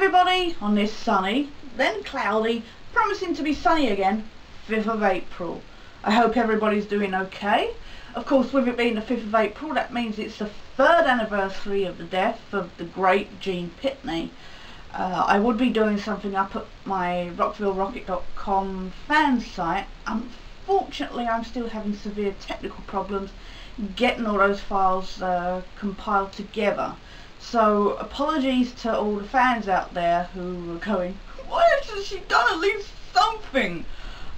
everybody on this sunny, then cloudy, promising to be sunny again, 5th of April. I hope everybody's doing okay. Of course, with it being the 5th of April, that means it's the 3rd anniversary of the death of the great Gene Pitney. I would be doing something up at my rockvillerocket.com fan site. Unfortunately, I'm still having severe technical problems getting all those files compiled together. So apologies to all the fans out there who are going, why hasn't she done at least something?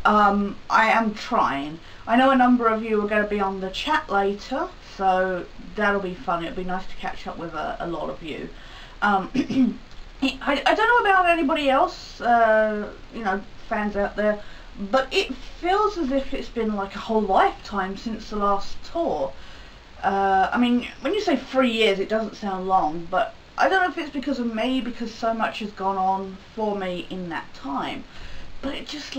I am trying. I know a number of you are going to be on the chat later, so that'll be fun. It'll be nice to catch up with a lot of you. I don't know about anybody else, you know, fans out there, but it feels as if it's been like a whole lifetime since the last tour. I mean, when you say 3 years, it doesn't sound long, but I don't know if it's because of me, because so much has gone on for me in that time. But it just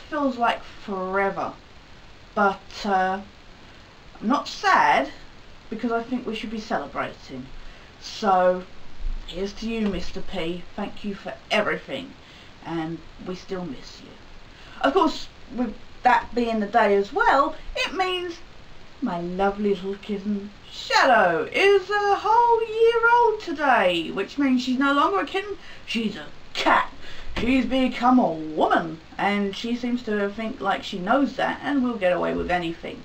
feels like forever. But I'm not sad, because I think we should be celebrating. So here's to you, Mr. P. Thank you for everything, and we still miss you. Of course, with that being the day as well, it means my lovely little kitten Shadow is a whole year old today, which means she's no longer a kitten, she's a cat. She's become a woman, and she seems to think like she knows that and will get away with anything.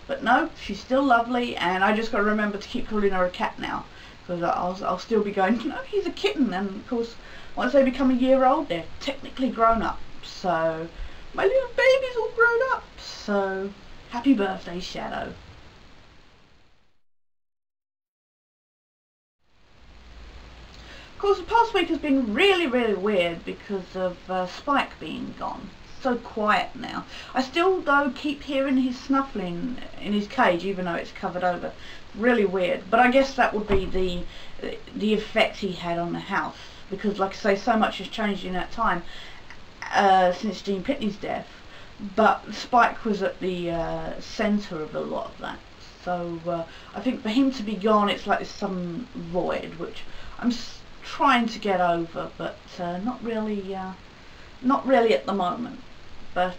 But no, she's still lovely, and I just got to remember to keep calling her a cat now, because I'll still be going, no, he's a kitten. And of course, once they become a year old, they're technically grown up. So my little baby's all grown up. So happy birthday, Shadow. Of course, the past week has been really weird because of Spike being gone. So quiet now. I still, though, keep hearing his snuffling in his cage, even though it's covered over. Really weird. But I guess that would be the effect he had on the house, because, like I say, so much has changed in that time since Gene Pitney's death. But Spike was at the centre of a lot of that. So I think for him to be gone, it's like there's some void, which I'm trying to get over, but not really at the moment. But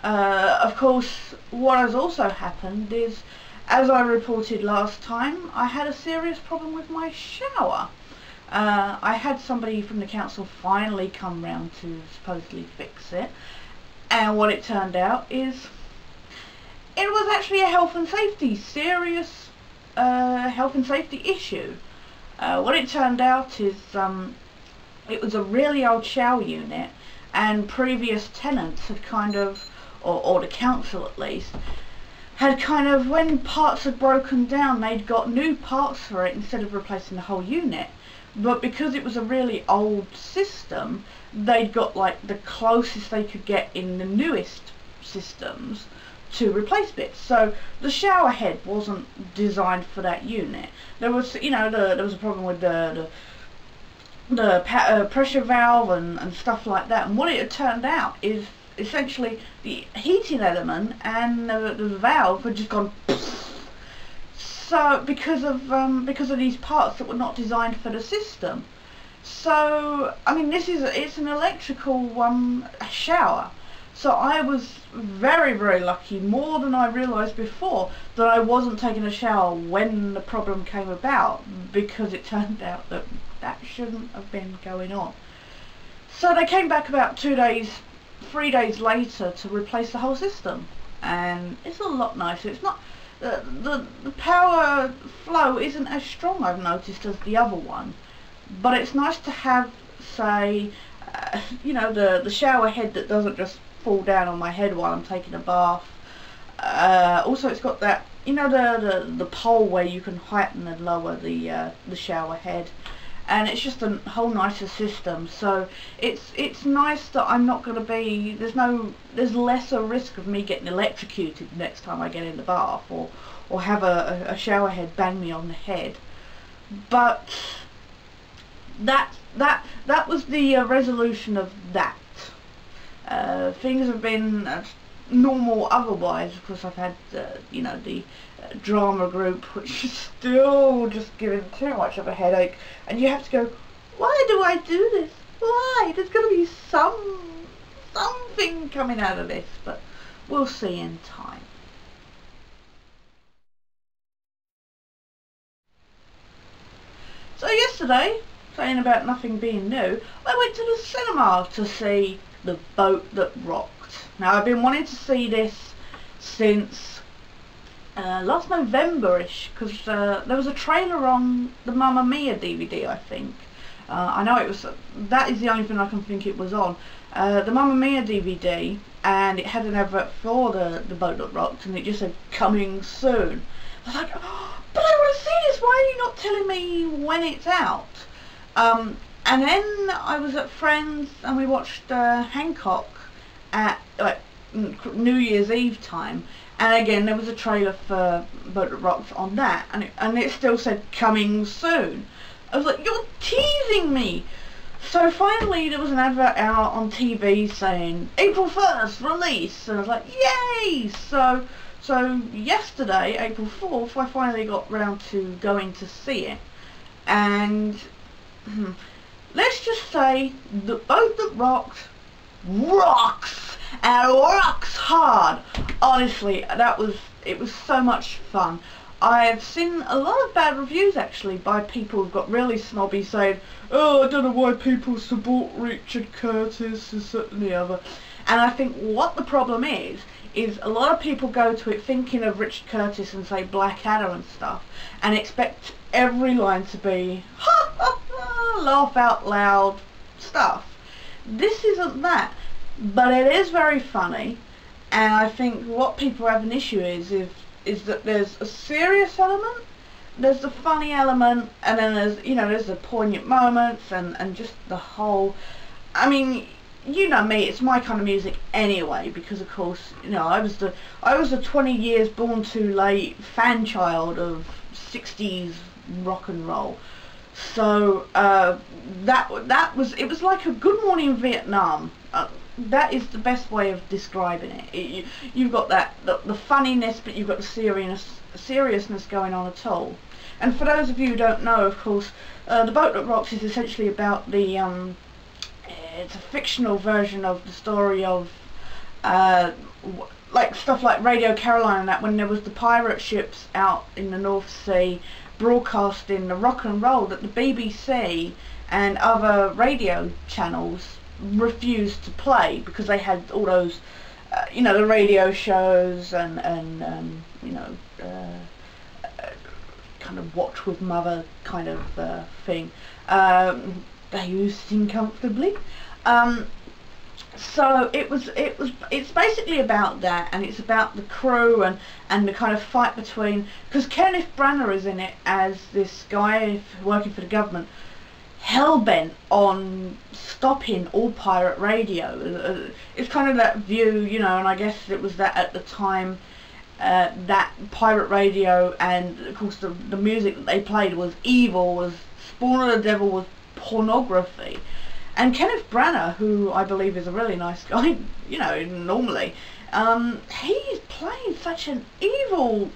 of course, what has also happened is, as I reported last time, I had a serious problem with my shower. I had somebody from the council finally come round to supposedly fix it, and what it turned out is it was actually a serious health and safety issue. What it turned out is it was a really old shower unit, and previous tenants had kind of, or the council at least, had kind of, when parts had broken down, they'd got new parts for it instead of replacing the whole unit. But because it was a really old system, they'd got like the closest they could get in the newest systems to replace bits. So the shower head wasn't designed for that unit. There was, you know, there was a problem with the pressure valve and stuff like that. And what it had turned out is essentially the heating element and the valve had just gone. So because of these parts that were not designed for the system. So I mean, it's an electrical shower. So I was very lucky, more than I realised before, that I wasn't taking a shower when the problem came about, because it turned out that that shouldn't have been going on. So they came back about 3 days later to replace the whole system, and it's a lot nicer. It's not the power flow isn't as strong, I've noticed, as the other one, but it's nice to have, say, you know, the shower head that doesn't just fall down on my head while I'm taking a bath. Also, it's got that, you know, the pole where you can heighten and lower the shower head, and it's just a whole nicer system. So it's nice that I'm not going to be, there's lesser risk of me getting electrocuted next time I get in the bath, or have a shower head bang me on the head. But that was the resolution of that. Things have been normal otherwise. Of course, I've had you know, the drama group, which is still just giving too much of a headache, and you have to go Why do I do this? Why? There's going to be something coming out of this, but we'll see in time. So yesterday, saying about nothing being new, I went to the cinema to see The Boat That Rocked. Now, I've been wanting to see this since last November-ish, because there was a trailer on the Mamma Mia DVD, I think. I know it was, that is the only thing I can think it was on. The Mamma Mia DVD, and it had an advert for the Boat That Rocked, and it just said, coming soon. I was like, oh, but I want to see this, why are you not telling me when it's out? And then I was at Friends, and we watched Hancock at like New Year's Eve time, and again there was a trailer for Boat That Rocked on that, and it still said coming soon. I was like, you're teasing me! So finally there was an advert out on TV saying April 1st release, and I was like, yay! So yesterday, April 4th, I finally got round to going to see it, and let's just say The Boat That Rocked rocks, and rocks hard. Honestly, it was so much fun. I've seen a lot of bad reviews actually by people who've got really snobby saying, oh, I don't know why people support Richard Curtis, this, that and the other. And I think what the problem is a lot of people go to it thinking of Richard Curtis and say Blackadder and stuff, and expect every line to be ha ha ha, laugh out loud stuff. This isn't that, but it is very funny, and I think what people have an issue is that there's a serious element, there's the funny element, and then there's the poignant moments, and just the whole, I mean, you know me, it's my kind of music anyway, because of course, I was the 20 years born too late fan child of 60s rock and roll. So it was like a Good Morning Vietnam. That is the best way of describing it. You've got the funniness, but you've got the seriousness going on at all. And for those of you who don't know, of course, The Boat That Rocks is essentially about the it's a fictional version of the story of like stuff like Radio Caroline and that, when there was the pirate ships out in the North Sea broadcasting the rock and roll that the BBC and other radio channels refused to play because they had all those the radio shows and kind of watch with mother kind of thing. They used to sing comfortably. So it's basically about that, and it's about the crew and the kind of fight between, because Kenneth Branagh is in it as this guy working for the government, hell-bent on stopping all pirate radio. It's kind of that view, and I guess it was that at the time, that pirate radio, and of course the music that they played was evil, was spawn of the devil, was pornography. And Kenneth Branagh, who I believe is a really nice guy, normally, he's playing such an evil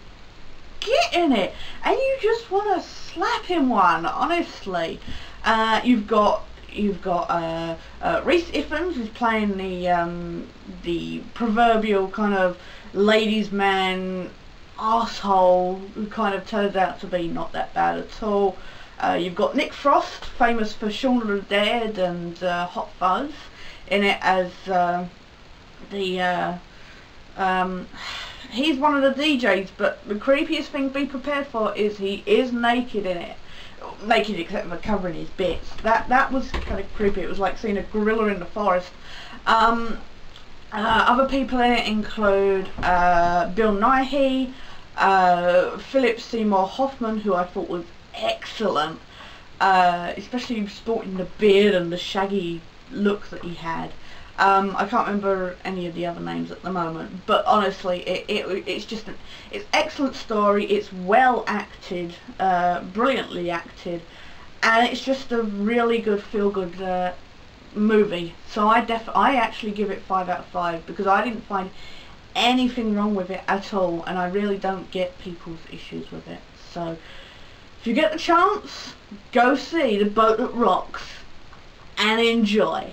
git in it, and you just want to slap him one, honestly. You've got Rhys Ifans, who's playing the proverbial kind of ladies' man arsehole, who kind of turns out to be not that bad at all. You've got Nick Frost, famous for Shaun of the Dead and Hot Fuzz, in it as he's one of the DJs, but the creepiest thing to be prepared for is he is naked in it. Naked except for covering his bits. That was kind of creepy. It was like seeing a gorilla in the forest. Other people in it include Bill Nighy, Philip Seymour Hoffman, who I thought was excellent, especially sporting the beard and the shaggy look that he had. I can't remember any of the other names at the moment, but honestly, it's excellent story. It's well acted, brilliantly acted, and it's just a really good feel-good movie. So I actually give it 5 out of 5 because I didn't find anything wrong with it at all, and I really don't get people's issues with it. So If you get the chance, go see The Boat That Rocks and enjoy.